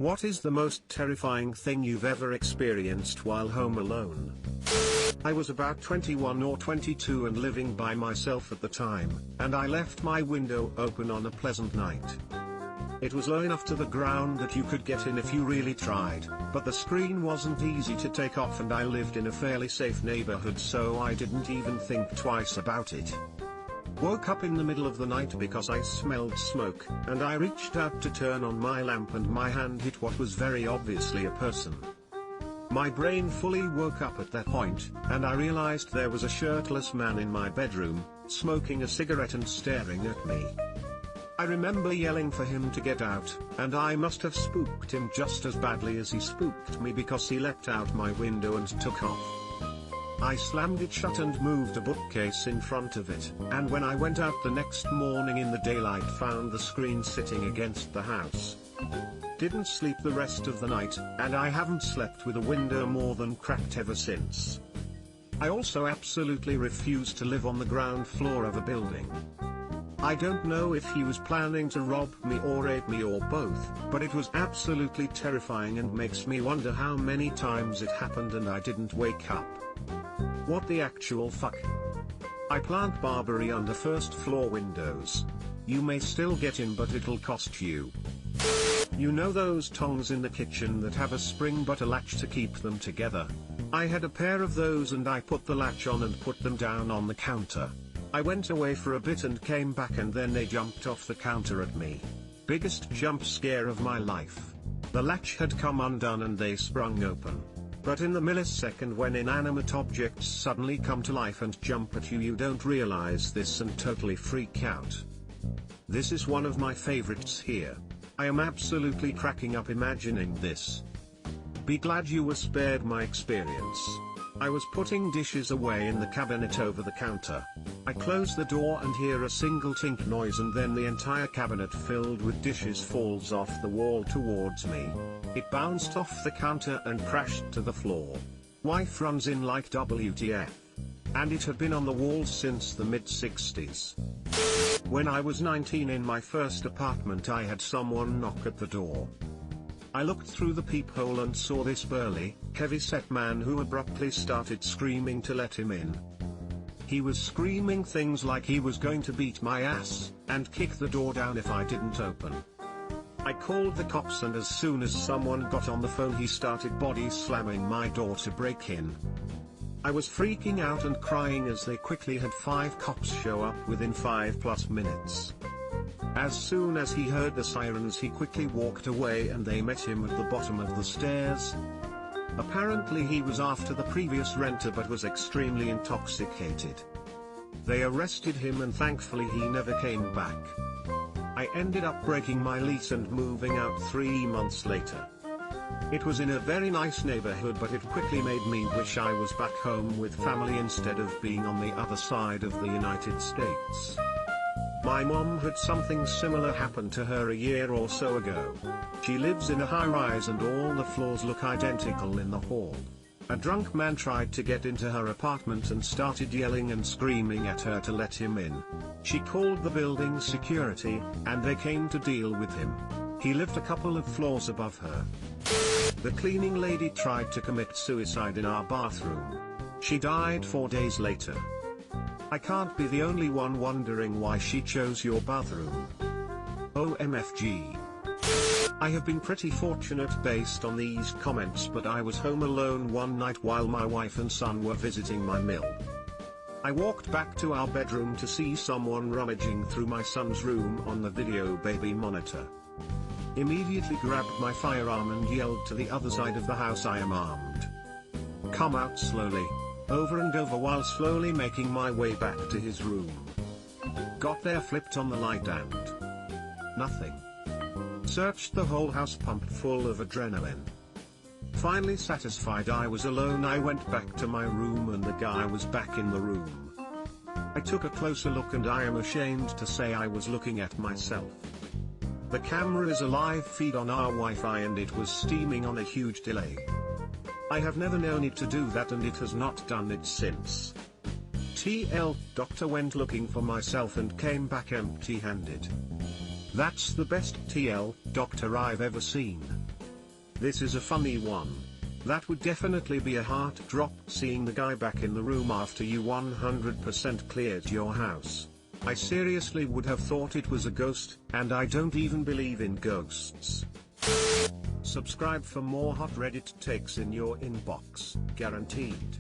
What is the most terrifying thing you've ever experienced while home alone? I was about 21 or 22 and living by myself at the time, and I left my window open on a pleasant night. It was low enough to the ground that you could get in if you really tried, but the screen wasn't easy to take off, and I lived in a fairly safe neighborhood, so I didn't even think twice about it. Woke up in the middle of the night because I smelled smoke, and I reached out to turn on my lamp and my hand hit what was very obviously a person. My brain fully woke up at that point, and I realized there was a shirtless man in my bedroom, smoking a cigarette and staring at me. I remember yelling for him to get out, and I must have spooked him just as badly as he spooked me because he leapt out my window and took off. I slammed it shut and moved a bookcase in front of it, and when I went out the next morning in the daylight found the screen sitting against the house. Didn't sleep the rest of the night, and I haven't slept with a window more than cracked ever since. I also absolutely refuse to live on the ground floor of a building. I don't know if he was planning to rob me or rape me or both, but it was absolutely terrifying and makes me wonder how many times it happened and I didn't wake up. What the actual fuck? I plant barberry under first floor windows. You may still get in, but it'll cost you. You know those tongs in the kitchen that have a spring but a latch to keep them together? I had a pair of those and I put the latch on and put them down on the counter. I went away for a bit and came back and then they jumped off the counter at me. Biggest jump scare of my life. The latch had come undone and they sprung open. But in the millisecond when inanimate objects suddenly come to life and jump at you, you don't realize this and totally freak out. This is one of my favorites here. I am absolutely cracking up imagining this. Be glad you were spared my experience. I was putting dishes away in the cabinet over the counter. I close the door and hear a single tink noise, and then the entire cabinet filled with dishes falls off the wall towards me. It bounced off the counter and crashed to the floor. Wife runs in like WTF. And it had been on the wall since the mid-60s. When I was 19 in my first apartment, I had someone knock at the door. I looked through the peephole and saw this burly, heavy-set man who abruptly started screaming to let him in. He was screaming things like he was going to beat my ass, and kick the door down if I didn't open. I called the cops, and as soon as someone got on the phone he started body slamming my door to break in. I was freaking out and crying as they quickly had 5 cops show up within 5+ minutes. As soon as he heard the sirens he quickly walked away and they met him at the bottom of the stairs. Apparently he was after the previous renter but was extremely intoxicated. They arrested him and thankfully he never came back. I ended up breaking my lease and moving out 3 months later. It was in a very nice neighborhood, but it quickly made me wish I was back home with family instead of being on the other side of the United States. My mom had something similar happen to her a year or so ago. She lives in a high-rise and all the floors look identical in the hall. A drunk man tried to get into her apartment and started yelling and screaming at her to let him in. She called the building security, and they came to deal with him. He lived a couple of floors above her. The cleaning lady tried to commit suicide in our bathroom. She died 4 days later. I can't be the only one wondering why she chose your bathroom. OMFG. I have been pretty fortunate based on these comments, but I was home alone one night while my wife and son were visiting my mill. I walked back to our bedroom to see someone rummaging through my son's room on the video baby monitor. Immediately grabbed my firearm and yelled to the other side of the house, "I am armed. Come out slowly." Over and over while slowly making my way back to his room. Got there, flipped on the light and nothing. Searched the whole house, pumped full of adrenaline. Finally satisfied I was alone, I went back to my room and the guy was back in the room. I took a closer look and I am ashamed to say I was looking at myself. The camera is a live feed on our Wi-Fi and it was steaming on a huge delay. I have never known it to do that and it has not done it since. TL, doctor went looking for myself and came back empty-handed. That's the best TL, doctor I've ever seen. This is a funny one. That would definitely be a heart drop, seeing the guy back in the room after you 100% cleared your house. I seriously would have thought it was a ghost, and I don't even believe in ghosts. Subscribe for more hot Reddit takes in your inbox, guaranteed.